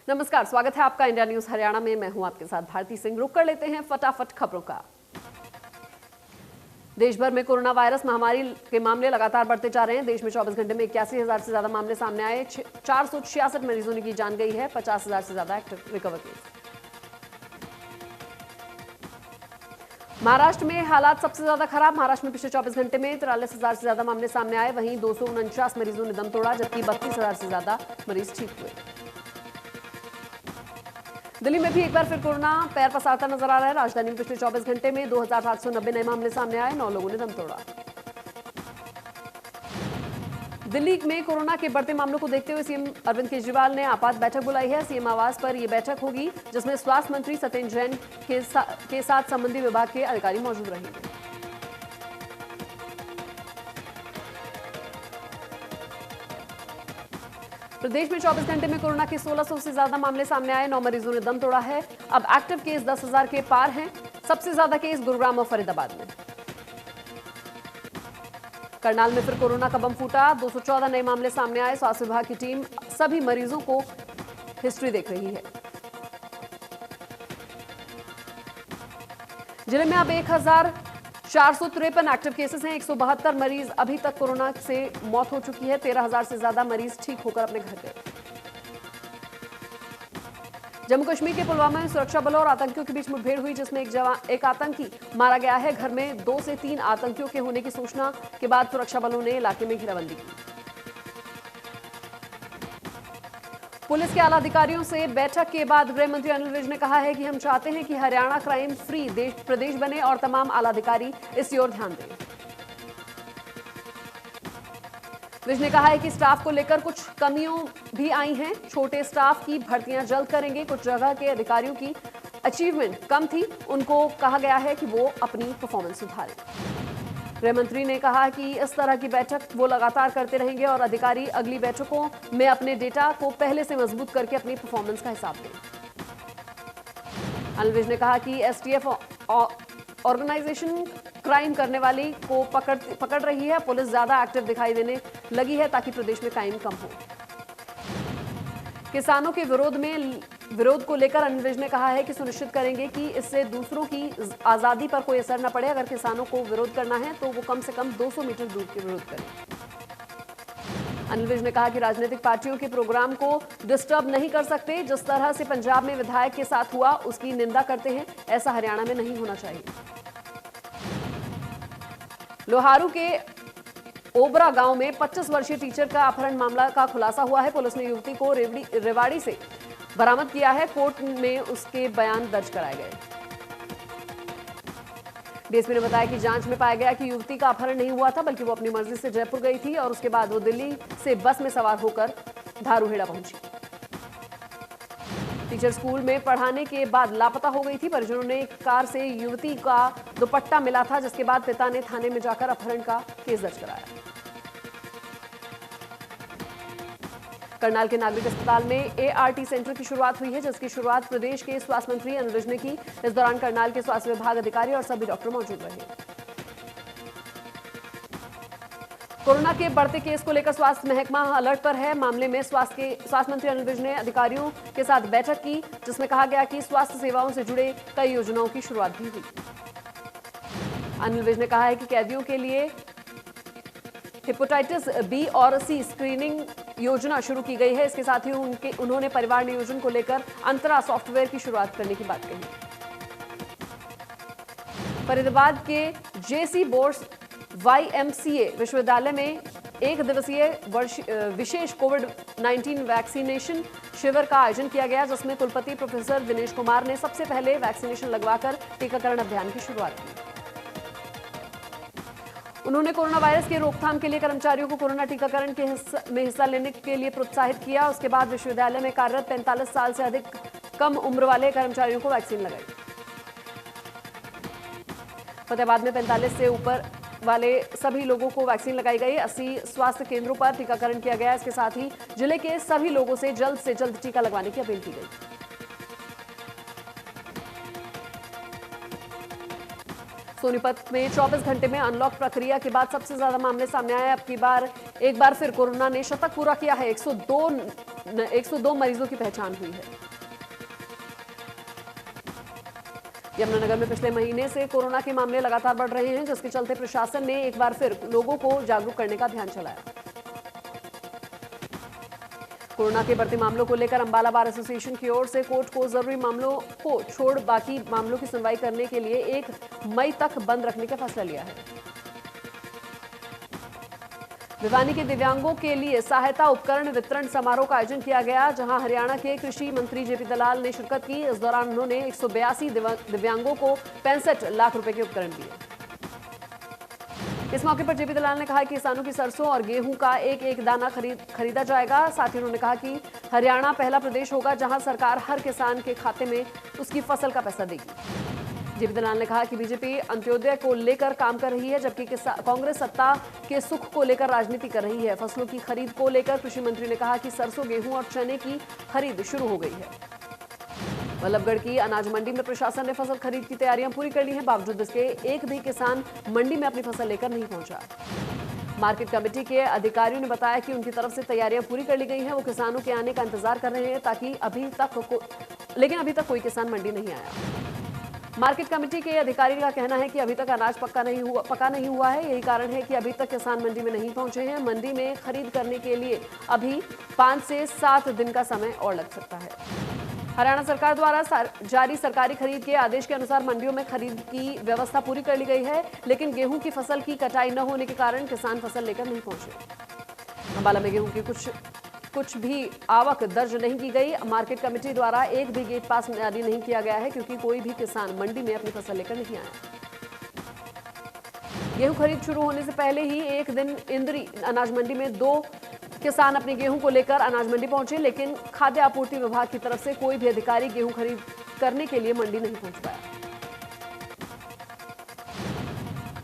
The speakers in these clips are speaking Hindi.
नमस्कार, स्वागत है आपका इंडिया न्यूज हरियाणा में। मैं हूं आपके साथ भारती सिंह। रुक कर लेते हैं फटाफट खबरों का। देश भर में कोरोना वायरस महामारी के मामले लगातार बढ़ते जा रहे हैं। देश में 24 घंटे में 81,000 से ज्यादा मामले सामने आए। 466 मरीजों की जान गई है। 50,000 से ज्यादा एक्टिव रिकवर केस। महाराष्ट्र में हालात सबसे ज्यादा खराब। महाराष्ट्र में पिछले 24 घंटे में 43,000 से ज्यादा मामले सामने आए। वहीं 249 मरीजों ने दम तोड़ा, जबकि 32,000 से ज्यादा मरीज ठीक हुए। दिल्ली में भी एक बार फिर कोरोना पैर पसारता नजर आ रहा है। राजधानी में पिछले 24 घंटे में 2,790 नए मामले सामने आए। 9 लोगों ने दम तोड़ा। दिल्ली में कोरोना के बढ़ते मामलों को देखते हुए सीएम अरविंद केजरीवाल ने आपात बैठक बुलाई है। सीएम आवास पर यह बैठक होगी, जिसमें स्वास्थ्य मंत्री सत्येंद्र जैन के साथ संबंधित विभाग के अधिकारी मौजूद रहेंगे। प्रदेश में 24 घंटे में कोरोना के 1600 से ज्यादा मामले सामने आए। 9 मरीजों ने दम तोड़ा है। अब एक्टिव केस 10,000 के पार हैं। सबसे ज्यादा केस गुरुग्राम और फरीदाबाद में। करनाल में फिर कोरोना का बम फूटा। 214 नए मामले सामने आए। स्वास्थ्य विभाग की टीम सभी मरीजों को हिस्ट्री देख रही है। जिले में अब 1,453 एक्टिव केसेस हैं। 172 मरीज अभी तक कोरोना से मौत हो चुकी है। 13,000 से ज्यादा मरीज ठीक होकर अपने घर गए। जम्मू कश्मीर के पुलवामा में सुरक्षा बलों और आतंकियों के बीच मुठभेड़ हुई, जिसमें एक आतंकी मारा गया है। घर में 2 से 3 आतंकियों के होने की सूचना के बाद सुरक्षा बलों ने इलाके में घेराबंदी की। पुलिस के आला अधिकारियों से बैठक के बाद गृह मंत्री अनिल विज ने कहा है कि हम चाहते हैं कि हरियाणा क्राइम फ्री प्रदेश बने और तमाम आला अधिकारी इस ओर ध्यान दें। विज ने कहा है कि स्टाफ को लेकर कुछ कमियों भी आई हैं। छोटे स्टाफ की भर्तियां जल्द करेंगे। कुछ जगह के अधिकारियों की अचीवमेंट कम थी, उनको कहा गया है कि वो अपनी परफॉर्मेंस सुधारें। गृह मंत्री ने कहा कि इस तरह की बैठक वो लगातार करते रहेंगे और अधिकारी अगली बैठकों में अपने डेटा को पहले से मजबूत करके अपनी परफॉर्मेंस का हिसाब दें। अनिल विज ने कहा कि एसटीएफ ऑर्गेनाइजेशन क्राइम करने वाली को पकड़ रही है। पुलिस ज्यादा एक्टिव दिखाई देने लगी है ताकि प्रदेश में क्राइम कम हो। किसानों के विरोध को लेकर अनिल विज ने कहा है कि सुनिश्चित करेंगे कि इससे दूसरों की आजादी पर कोई असर न पड़े। अगर किसानों को विरोध करना है तो वो कम से कम 200 मीटर दूर के विरोध करें। अनिल विज ने कहा कि राजनीतिक पार्टियों के प्रोग्राम को डिस्टर्ब नहीं कर सकते। जिस तरह से पंजाब में विधायक के साथ हुआ, उसकी निंदा करते हैं। ऐसा हरियाणा में नहीं होना चाहिए। लोहारू के ओबरा गांव में 25 वर्षीय टीचर का अपहरण मामला का खुलासा हुआ है। पुलिस ने युवती को रेवाड़ी से बरामद किया है। कोर्ट में उसके बयान दर्ज कराए गए। डीएसपी ने बताया कि जांच में पाया गया कि युवती का अपहरण नहीं हुआ था, बल्कि वो अपनी मर्जी से जयपुर गई थी और उसके बाद वो दिल्ली से बस में सवार होकर धारूहेड़ा पहुंची। टीचर स्कूल में पढ़ाने के बाद लापता हो गई थी। परिजनों ने कार से युवती का दुपट्टा मिला था, जिसके बाद पिता ने थाने में जाकर अपहरण का केस दर्ज कराया। करनाल के नागरिक अस्पताल में एआरटी सेंटर की शुरुआत हुई है, जिसकी शुरुआत प्रदेश के स्वास्थ्य मंत्री अनिल विज ने की। इस दौरान करनाल के स्वास्थ्य विभाग अधिकारी और सभी डॉक्टर मौजूद रहे। कोरोना के बढ़ते केस को लेकर स्वास्थ्य महकमा अलर्ट पर है। मामले में स्वास्थ्य मंत्री अनिल विज ने अधिकारियों के साथ बैठक की, जिसमें कहा गया कि स्वास्थ्य सेवाओं से जुड़े कई योजनाओं की शुरुआत भी हुई। अनिल विज ने कहा है कि कैदियों के लिए हेपेटाइटिस बी और सी स्क्रीनिंग योजना शुरू की गई है। इसके साथ ही उन्होंने परिवार नियोजन को लेकर अंतरा सॉफ्टवेयर की शुरुआत करने की बात कही। फरीदाबाद के जेसी बोर्स YMCA विश्वविद्यालय में 1 दिवसीय विशेष कोविड-19 वैक्सीनेशन शिविर का आयोजन किया गया, जिसमें कुलपति प्रोफेसर दिनेश कुमार ने सबसे पहले वैक्सीनेशन लगवाकर टीकाकरण अभियान की शुरुआत की। उन्होंने कोरोना वायरस के रोकथाम के लिए कर्मचारियों को कोरोना टीकाकरण में हिस्सा लेने के लिए प्रोत्साहित किया। उसके बाद विश्वविद्यालय में कार्यरत 45 साल से अधिक कम उम्र वाले कर्मचारियों को वैक्सीन लगाई। फतेहाबाद में 45 से ऊपर वाले सभी लोगों को वैक्सीन लगाई गई। 80 स्वास्थ्य केंद्रों पर टीकाकरण किया गया। इसके साथ ही जिले के सभी लोगों से जल्द टीका लगवाने की अपील की गई। सोनीपत में 24 घंटे में अनलॉक प्रक्रिया के बाद सबसे ज्यादा मामले सामने आए। अब की बार एक बार फिर कोरोना ने शतक पूरा किया है। 102 मरीजों की पहचान हुई है। यमुनानगर में पिछले महीने से कोरोना के मामले लगातार बढ़ रहे हैं, जिसके चलते प्रशासन ने एक बार फिर लोगों को जागरूक करने का अभियान चलाया। कोरोना के बढ़ते मामलों को लेकर अंबाला बार एसोसिएशन की ओर से कोर्ट को जरूरी मामलों को छोड़ बाकी मामलों की सुनवाई करने के लिए 1 मई तक बंद रखने का फैसला लिया है। भिवानी के दिव्यांगों के लिए सहायता उपकरण वितरण समारोह का आयोजन किया गया, जहां हरियाणा के कृषि मंत्री जेपी दलाल ने शिरकत की। इस दौरान उन्होंने 182 दिव्यांगों को 65 लाख रुपए के उपकरण दिए। इस मौके पर जेपी दलाल ने कहा कि किसानों की सरसों और गेहूं का एक एक दाना खरीदा जाएगा। साथ ही उन्होंने कहा कि हरियाणा पहला प्रदेश होगा जहां सरकार हर किसान के खाते में उसकी फसल का पैसा देगी। जेपी दलाल ने कहा कि बीजेपी अंत्योदय को लेकर काम कर रही है, जबकि कांग्रेस सत्ता के सुख को लेकर राजनीति कर रही है। फसलों की खरीद को लेकर कृषि मंत्री ने कहा कि सरसों, गेहूं और चने की खरीद शुरू हो गई है। बल्लभगढ़ की अनाज मंडी में प्रशासन ने फसल खरीद की तैयारियां पूरी कर ली हैं। बावजूद इसके एक भी किसान मंडी में अपनी फसल लेकर नहीं पहुंचा। मार्केट कमेटी के अधिकारियों ने बताया कि उनकी तरफ से तैयारियां पूरी कर ली गई हैं। वो किसानों के आने का इंतजार कर रहे हैं, ताकि लेकिन अभी तक कोई किसान मंडी नहीं आया। मार्केट कमेटी के अधिकारी का कहना है कि अभी तक अनाज पका नहीं हुआ है। यही कारण है कि अभी तक किसान मंडी में नहीं पहुंचे हैं। मंडी में खरीद करने के लिए अभी 5 से 7 दिन का समय और लग सकता है। हरियाणा सरकार द्वारा जारी सरकारी खरीद के आदेश के अनुसार मंडियों में खरीद की व्यवस्था पूरी कर ली गई है, लेकिन गेहूं की फसल की कटाई न होने के कारण किसान फसल लेकर नहीं पहुंचे। अंबाला में गेहूं की कुछ भी आवक दर्ज नहीं की गई। मार्केट कमेटी द्वारा एक भी गेट पास जारी नहीं किया गया है, क्योंकि कोई भी किसान मंडी में अपनी फसल लेकर नहीं आया। गेहूं खरीद शुरू होने से पहले ही एक दिन इंद्री अनाज मंडी में 2 किसान अपने गेहूं को लेकर अनाज मंडी पहुंचे, लेकिन खाद्य आपूर्ति विभाग की तरफ से कोई भी अधिकारी गेहूं खरीद करने के लिए मंडी नहीं पहुंच पाया।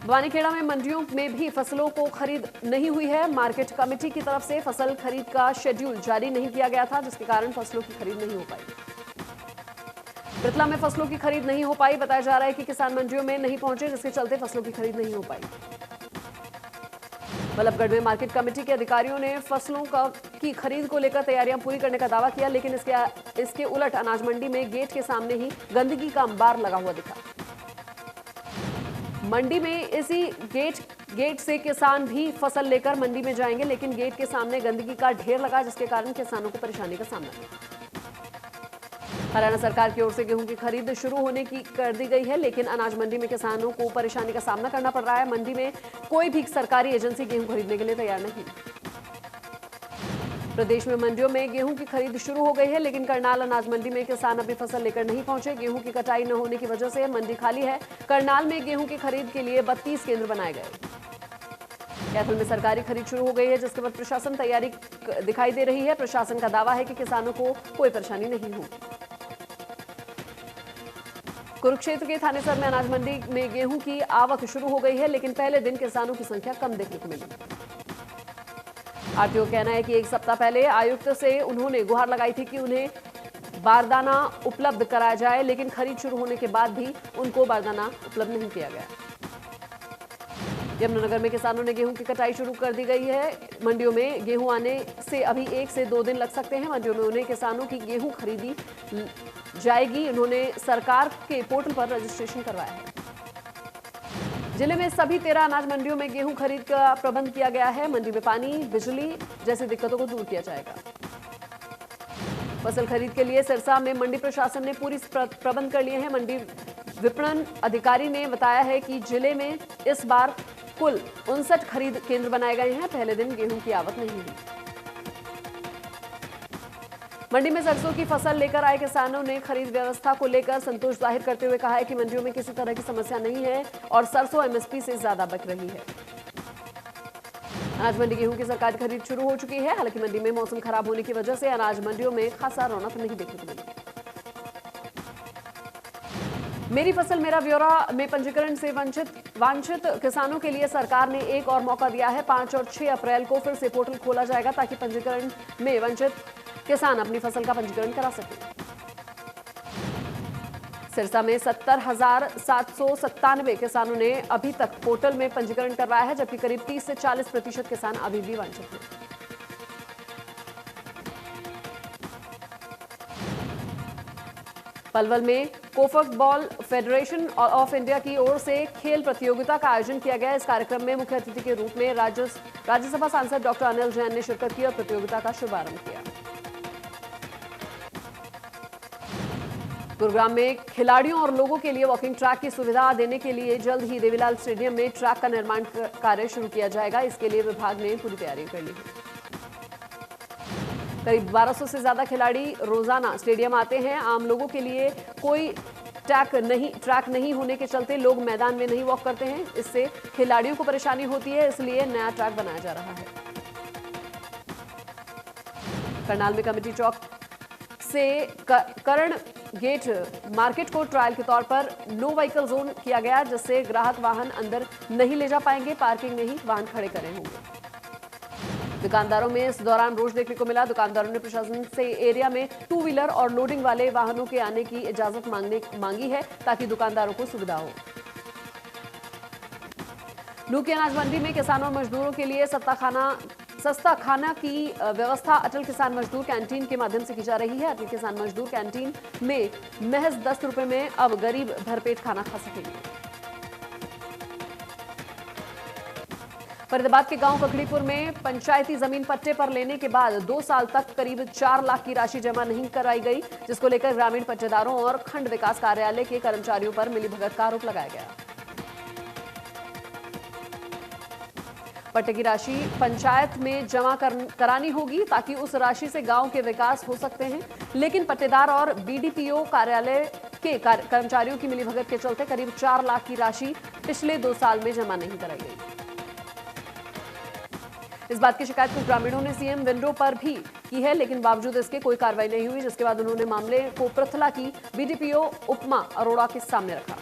बवानीखेड़ा में मंडियों में भी फसलों को खरीद नहीं हुई है। मार्केट कमेटी की तरफ से फसल खरीद का शेड्यूल जारी नहीं किया गया था, जिसके कारण फसलों की खरीद नहीं हो पाई। पृथला में फसलों की खरीद नहीं हो पाई। बताया जा रहा है कि किसान मंडियों में नहीं पहुंचे, जिसके चलते फसलों की खरीद नहीं हो पाई। बल्लभगढ़ में मार्केट कमेटी के अधिकारियों ने फसलों की खरीद को लेकर तैयारियां पूरी करने का दावा किया, लेकिन इसके उलट अनाज मंडी में गेट के सामने ही गंदगी का अंबार लगा हुआ दिखा। मंडी में इसी गेट से किसान भी फसल लेकर मंडी में जाएंगे, लेकिन गेट के सामने गंदगी का ढेर लगा, जिसके कारण किसानों को परेशानी का सामना है। हरियाणा सरकार की ओर से गेहूं की खरीद शुरू होने की कर दी गई है, लेकिन अनाज मंडी में किसानों को परेशानी का सामना करना पड़ रहा है। मंडी में कोई भी सरकारी एजेंसी गेहूं खरीदने के लिए तैयार नहीं। प्रदेश में मंडियों में गेहूं की खरीद शुरू हो गई है, लेकिन करनाल अनाज मंडी में किसान अपनी फसल लेकर नहीं पहुंचे। गेहूं की कटाई न होने की वजह से मंडी खाली है। करनाल में गेहूं की खरीद के लिए 32 केंद्र बनाए गए। कैथल में सरकारी खरीद शुरू हो गई है, जिसके बाद प्रशासन तैयारी दिखाई दे रही है। प्रशासन का दावा है कि किसानों को कोई परेशानी नहीं होगी। कुरुक्षेत्र के थानेसर में अनाज मंडी में गेहूं की आवक शुरू हो गई है, लेकिन पहले दिन किसानों की संख्या कम देखने को मिली। आरटीओ का कहना है कि 1 सप्ताह पहले आयुक्त से उन्होंने गुहार लगाई थी कि उन्हें बारदाना उपलब्ध कराया जाए, लेकिन खरीद शुरू होने के बाद भी उनको बारदाना उपलब्ध नहीं किया गया। यमुनानगर में किसानों ने गेहूं की कटाई शुरू कर दी गई है। मंडियों में गेहूं आने से अभी 1 से 2 दिन लग सकते हैं। मंडियों में उन्हें किसानों की गेहूं खरीदी जाएगी। उन्होंने सरकार के पोर्टल पर रजिस्ट्रेशन करवाया है। जिले में सभी 13 अनाज मंडियों में गेहूं खरीद का प्रबंध किया गया है। मंडी में पानी, बिजली जैसी दिक्कतों को दूर किया जाएगा। फसल खरीद के लिए सिरसा में मंडी प्रशासन ने पूरी प्रबंध कर लिए हैं। मंडी विपणन अधिकारी ने बताया है कि जिले में इस बार कुल 59 खरीद केंद्र बनाए गए हैं। पहले दिन गेहूं की आवक नहीं हुई। मंडी में सरसों की फसल लेकर आए किसानों ने खरीद व्यवस्था को लेकर संतोष जाहिर करते हुए कहा है कि मंडियों में किसी तरह की समस्या नहीं है और सरसों एमएसपी से ज्यादा बिक रही है। अनाज मंडी गेहूं की सरकारी खरीद शुरू हो चुकी है। हालांकि मंडी में मौसम खराब होने की वजह से अनाज मंडियों में खासा रौनक नहीं देखने को मिली। मेरी फसल मेरा ब्यौरा में पंजीकरण से वांछित किसानों के लिए सरकार ने एक और मौका दिया है। 5 और 6 अप्रैल को फिर से पोर्टल खोला जाएगा, ताकि पंजीकरण में वंचित किसान अपनी फसल का पंजीकरण करा सके। सिरसा में 70,797 किसानों ने अभी तक पोर्टल में पंजीकरण करवाया है, जबकि करीब 30 से 40% किसान अभी भी वंचित हैं। पलवल में कोफबॉल फेडरेशन ऑफ इंडिया की ओर से खेल प्रतियोगिता का आयोजन किया गया। इस कार्यक्रम में मुख्य अतिथि के रूप में राज्यसभा सांसद डॉक्टर अनिल जैन ने शिरकत की और प्रतियोगिता का शुभारंभ किया। गुरुग्राम में खिलाड़ियों और लोगों के लिए वॉकिंग ट्रैक की सुविधा देने के लिए जल्द ही देवीलाल स्टेडियम में ट्रैक का निर्माण कार्य शुरू किया जाएगा। इसके लिए विभाग ने पूरी तैयारी कर ली है। करीब 1200 से ज्यादा खिलाड़ी रोजाना स्टेडियम आते हैं। आम लोगों के लिए कोई ट्रैक नहीं होने के चलते लोग मैदान में नहीं वॉक करते हैं। इससे खिलाड़ियों को परेशानी होती है, इसलिए नया ट्रैक बनाया जा रहा है। करनाल में कमेटी चौक से करण गेट मार्केट को ट्रायल के तौर पर नो व्हीकल जोन किया गया, जिससे ग्राहक वाहन अंदर नहीं ले जा पाएंगे। पार्किंग में ही वाहन खड़े करे होंगे। दुकानदारों में इस दौरान रोष देखने को मिला। दुकानदारों ने प्रशासन से एरिया में 2 व्हीलर और लोडिंग वाले वाहनों के आने की इजाजत मांगी है, ताकि दुकानदारों को सुविधा हो। नू की अनाज मंडी में किसानों और मजदूरों के लिए सस्ता खाना की व्यवस्था अटल किसान मजदूर कैंटीन के माध्यम से की जा रही है। अटल किसान मजदूर कैंटीन में महज 10 रुपए में अब गरीब भरपेट खाना खा सकेंगे। फरीदाबाद के गांव ककड़ीपुर में पंचायती जमीन पट्टे पर लेने के बाद 2 साल तक करीब 4 लाख की राशि जमा नहीं कराई गई, जिसको लेकर ग्रामीण पट्टेदारों और खंड विकास कार्यालय के कर्मचारियों पर मिलीभगत का आरोप लगाया गया। पट्टे की राशि पंचायत में जमा करानी होगी, ताकि उस राशि से गांव के विकास हो सकते हैं। लेकिन पट्टेदार और बीडीपीओ कार्यालय के कर्मचारियों की मिलीभगत के चलते करीब 4 लाख की राशि पिछले 2 साल में जमा नहीं कराई गई। इस बात की शिकायत कुछ ग्रामीणों ने सीएम विंडो पर भी की है, लेकिन बावजूद इसके कोई कार्रवाई नहीं हुई, जिसके बाद उन्होंने मामले को पृथला की बीडीपीओ उपमा अरोड़ा के सामने रखा।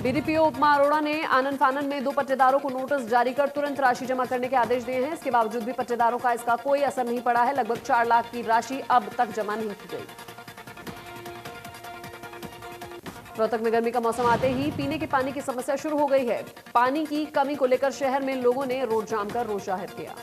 बीडीपीओ उपमा अरोड़ा ने आनन फानन में 2 पट्टेदारों को नोटिस जारी कर तुरंत राशि जमा करने के आदेश दिए हैं। इसके बावजूद भी पट्टेदारों का इसका कोई असर नहीं पड़ा है। लगभग 4 लाख की राशि अब तक जमा नहीं की गई। रोहतक में गर्मी का मौसम आते ही पीने के पानी की समस्या शुरू हो गई है। पानी की कमी को लेकर शहर में लोगों ने रोड जाम कर रोष जाहिर किया।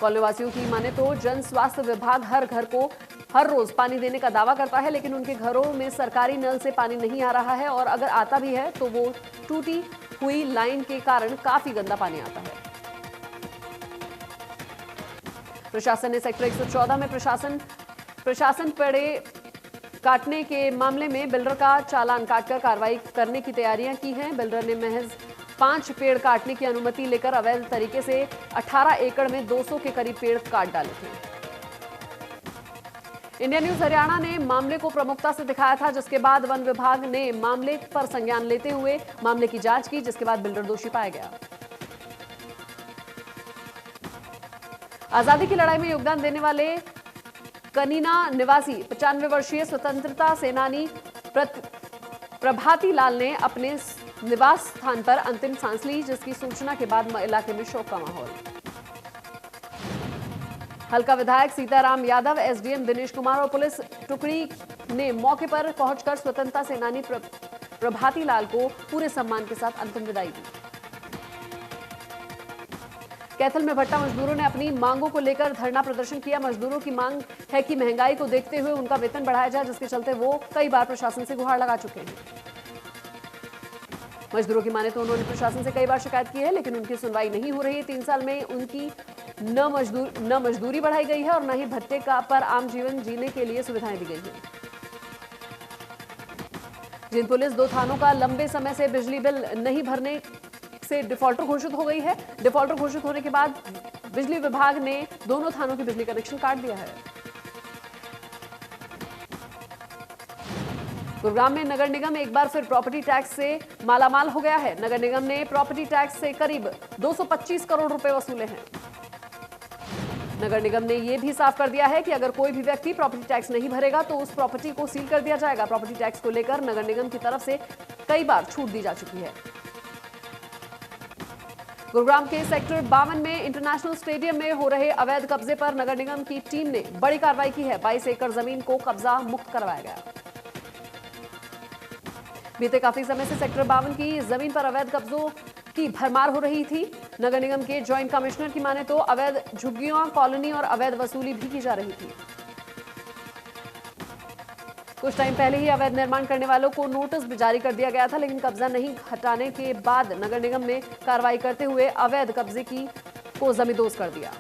कॉलोनी वासियों की माने तो जन स्वास्थ्य विभाग हर घर को हर रोज पानी देने का दावा करता है, लेकिन उनके घरों में सरकारी नल से पानी नहीं आ रहा है और अगर आता भी है तो वो टूटी हुई लाइन के कारण काफी गंदा पानी आता है। प्रशासन ने सेक्टर 114 में प्रशासन पेड़े काटने के मामले में बिल्डर का चालान काटकर कार्रवाई करने की तैयारियां की हैं। बिल्डर ने महज 5 पेड़ काटने की अनुमति लेकर अवैध तरीके से 18 एकड़ में 200 के करीब पेड़ काट डाले थे। इंडिया न्यूज हरियाणा ने मामले को प्रमुखता से दिखाया था, जिसके बाद वन विभाग ने मामले पर संज्ञान लेते हुए मामले की जांच की, जिसके बाद बिल्डर दोषी पाया गया। आजादी की लड़ाई में योगदान देने वाले कनीना निवासी 95 वर्षीय स्वतंत्रता सेनानी प्रभाती लाल ने अपने निवास स्थान पर अंतिम सांस ली, जिसकी सूचना के बाद इलाके में शोक का माहौल। हल्का विधायक सीताराम यादव, एसडीएम दिनेश कुमार और पुलिस टुकड़ी ने मौके पर पहुंचकर स्वतंत्रता सेनानी प्रभाती लाल को पूरे सम्मान के साथ अंतिम विदाई दी। कैथल में भट्टा मजदूरों ने अपनी मांगों को लेकर धरना प्रदर्शन किया। मजदूरों की मांग है कि महंगाई को देखते हुए उनका वेतन बढ़ाया जाए, जिसके चलते वो कई बार प्रशासन से गुहार लगा चुके हैं। मजदूरों की माने तो उन्होंने प्रशासन से कई बार शिकायत की है, लेकिन उनकी सुनवाई नहीं हो रही है। 3 साल में उनकी न मजदूरी बढ़ाई गई है और न ही भट्टे पर आम जीवन जीने के लिए सुविधाएं दी गई हैं। जिन पुलिस 2 थानों का लंबे समय से बिजली बिल नहीं भरने से डिफॉल्टर घोषित हो गई है। डिफॉल्टर घोषित होने के बाद बिजली विभाग ने दोनों थानों के बिजली कनेक्शन काट दिया है। गुरुग्राम में नगर निगम एक बार फिर प्रॉपर्टी टैक्स से मालामाल हो गया है। नगर निगम ने प्रॉपर्टी टैक्स से करीब 225 करोड़ रुपए वसूले हैं। नगर निगम ने यह भी साफ कर दिया है कि अगर कोई भी व्यक्ति प्रॉपर्टी टैक्स नहीं भरेगा तो उस प्रॉपर्टी को सील कर दिया जाएगा। प्रॉपर्टी टैक्स को लेकर नगर निगम की तरफ से कई बार छूट दी जा चुकी है। गुरुग्राम के सेक्टर 52 में इंटरनेशनल स्टेडियम में हो रहे अवैध कब्जे पर नगर निगम की टीम ने बड़ी कार्रवाई की है। 22 एकड़ जमीन को कब्जा मुक्त करवाया गया। बीते काफी समय से सेक्टर 52 की जमीन पर अवैध कब्जों की भरमार हो रही थी। नगर निगम के जॉइंट कमिश्नर की माने तो अवैध झुग्गियां, कॉलोनी और अवैध वसूली भी की जा रही थी। कुछ टाइम पहले ही अवैध निर्माण करने वालों को नोटिस भी जारी कर दिया गया था, लेकिन कब्जा नहीं हटाने के बाद नगर निगम ने कार्रवाई करते हुए अवैध कब्जे को जमींदोज कर दिया।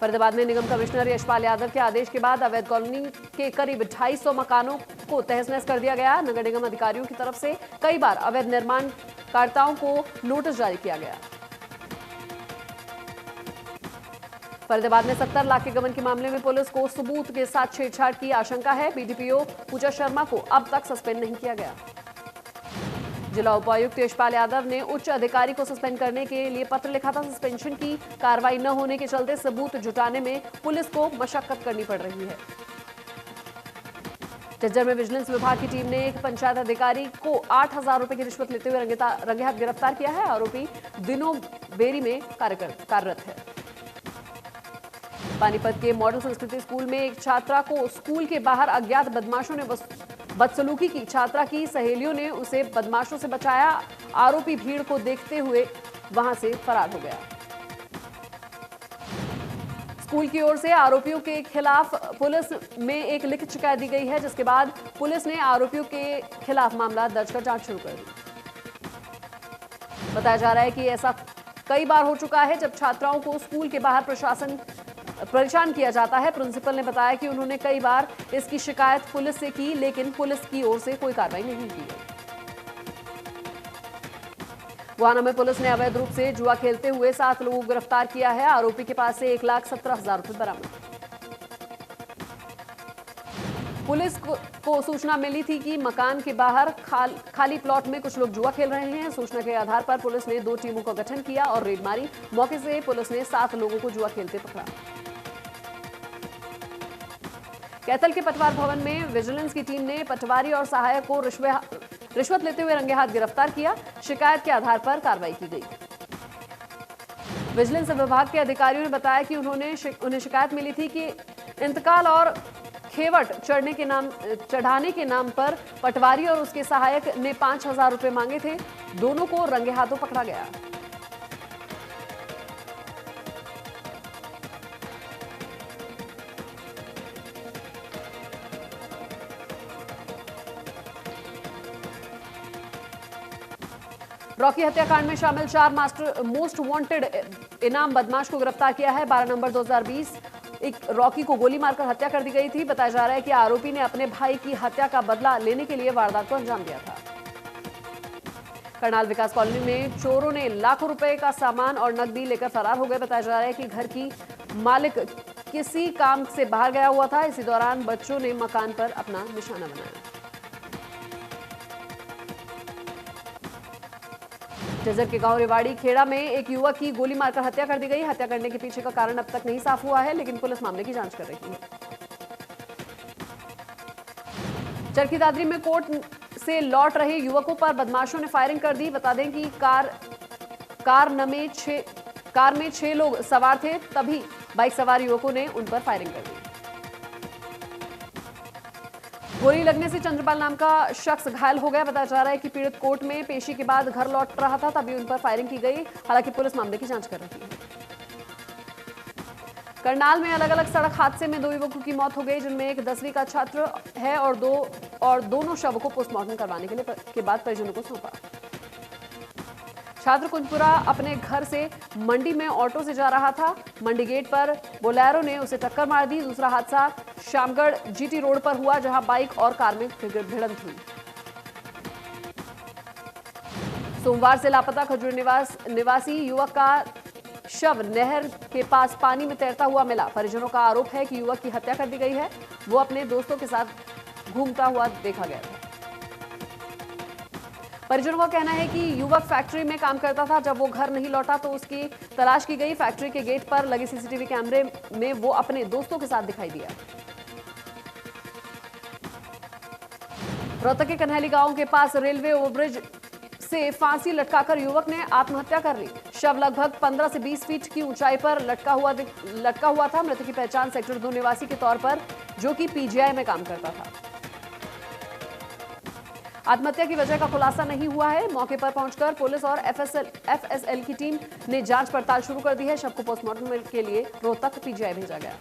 फरीदाबाद में निगम कमिश्नर यशपाल यादव के आदेश के बाद अवैध कॉलोनी के करीब 250 मकानों को तहस नहस कर दिया गया। नगर निगम अधिकारियों की तरफ से कई बार अवैध निर्माणकर्ताओं को नोटिस जारी किया गया। फरीदाबाद में 70 लाख के गबन के मामले में पुलिस को सबूत के साथ छेड़छाड़ की आशंका है। बीडीपीओ पूजा शर्मा को अब तक सस्पेंड नहीं किया गया। जिला उपायुक्त यशपाल यादव ने उच्च अधिकारी को सस्पेंड करने के लिए पत्र लिखा था। सस्पेंशन की कार्रवाई न होने के चलते सबूत जुटाने में पुलिस को मशक्कत करनी पड़ रही है। झज्जर में विजिलेंस विभाग की टीम ने एक पंचायत अधिकारी को 8,000 रुपए की रिश्वत लेते हुए रंगे हाथ गिरफ्तार किया है। आरोपी दिनों बेरी में कार्यरत है। पानीपत के मॉडल संस्कृति स्कूल में एक छात्रा को स्कूल के बाहर अज्ञात बदमाशों ने बदसलूकी की। छात्रा की सहेलियों ने उसे बदमाशों से बचाया। आरोपी भीड़ को देखते हुए वहां से फरार हो गया। स्कूल की ओर से आरोपियों के खिलाफ पुलिस में एक लिखित शिकायत दी गई है, जिसके बाद पुलिस ने आरोपियों के खिलाफ मामला दर्ज कर जांच शुरू कर दी। बताया जा रहा है कि ऐसा कई बार हो चुका है जब छात्राओं को स्कूल के बाहर परेशान किया जाता है। प्रिंसिपल ने बताया कि उन्होंने कई बार इसकी शिकायत पुलिस से की, लेकिन पुलिस की ओर से कोई कार्रवाई नहीं की है। गोहाना में पुलिस ने अवैध रूप से जुआ खेलते हुए 7 लोगों को गिरफ्तार किया है। आरोपी के पास से 1,17,000 रुपए बरामद। पुलिस को सूचना मिली थी कि मकान के बाहर खाली प्लॉट में कुछ लोग जुआ खेल रहे हैं। सूचना के आधार पर पुलिस ने 2 टीमों का गठन किया और रेड मारी। मौके से पुलिस ने 7 लोगों को जुआ खेलते पकड़ा। कैथल के पटवार भवन में विजिलेंस की टीम ने पटवारी और सहायक को रिश्वत लेते हुए रंगे हाथ गिरफ्तार किया। शिकायत के आधार पर कार्रवाई की गई। विजिलेंस विभाग के अधिकारियों ने बताया कि उन्हें शिकायत मिली थी कि इंतकाल और खेवट चढ़ाने के नाम पर पटवारी और उसके सहायक ने 5,000 रुपए मांगे थे। दोनों को रंगे हाथों पकड़ा गया। रॉकी हत्याकांड में शामिल 4 मोस्ट वांटेड इनाम बदमाश को गिरफ्तार किया है। 12 नवंबर 2020 एक रॉकी को गोली मारकर हत्या कर दी गई थी। बताया जा रहा है कि आरोपी ने अपने भाई की हत्या का बदला लेने के लिए वारदात को अंजाम दिया था। करनाल विकास कॉलोनी में चोरों ने लाखों रुपए का सामान और नकदी लेकर फरार हो गए। बताया जा रहा है कि घर की मालिक किसी काम से बाहर गया हुआ था। इसी दौरान बच्चों ने मकान पर अपना निशाना बनाया। झज्जर के गांव रेवाड़ी खेड़ा में एक युवक की गोली मारकर हत्या कर दी गई। हत्या करने के पीछे का कारण अब तक नहीं साफ हुआ है, लेकिन पुलिस मामले की जांच कर रही है। चरखी दादरी में कोर्ट से लौट रहे युवकों पर बदमाशों ने फायरिंग कर दी। बता दें कि कार में 6 लोग सवार थे, तभी बाइक सवार युवकों ने उन पर फायरिंग कर दी। गोली लगने से चंद्रपाल नाम का शख्स घायल हो गया। बताया जा रहा है कि पीड़ित कोर्ट में पेशी के बाद घर लौट रहा था, तभी उन पर फायरिंग की गई। हालांकि पुलिस मामले की जांच कर रही है। करनाल में अलग अलग सड़क हादसे में 2 युवकों की मौत हो गई, जिनमें एक 10वीं का छात्र है और दोनों शवों को पोस्टमार्टम करवाने के बाद परिजनों को सौंपा। छात्र कुंजपुरा अपने घर से मंडी में ऑटो से जा रहा था। मंडी गेट पर बोलेरो ने उसे टक्कर मार दी। दूसरा हादसा शामगढ़ जीटी रोड पर हुआ, जहां बाइक और कार में भिड़ंत हुई। सोमवार से लापता खजूर निवासी युवक का शव नहर के पास पानी में तैरता हुआ मिला। परिजनों का आरोप है कि युवक की हत्या कर दी गई है। वो अपने दोस्तों के साथ घूमता हुआ देखा गया था। परिजनों का कहना है कि युवक फैक्ट्री में काम करता था। जब वो घर नहीं लौटा तो उसकी तलाश की गई। फैक्ट्री के गेट पर लगे सीसीटीवी कैमरे में वो अपने दोस्तों के साथ दिखाई दिया। रोहतक के कन्हैली गांव के पास रेलवे ओवरब्रिज से फांसी लटकाकर युवक ने आत्महत्या कर ली। शव लगभग 15 से 20 फीट की ऊंचाई पर लटका हुआ था। मृतक की पहचान सेक्टर 2 निवासी के तौर पर, जो कि पीजीआई में काम करता था। आत्महत्या की वजह का खुलासा नहीं हुआ है। मौके पर पहुंचकर पुलिस और एफएसएल की टीम ने जांच पड़ताल शुरू कर दी है। शव को पोस्टमार्टम के लिए रोहतक पीजीआई भेजा गया।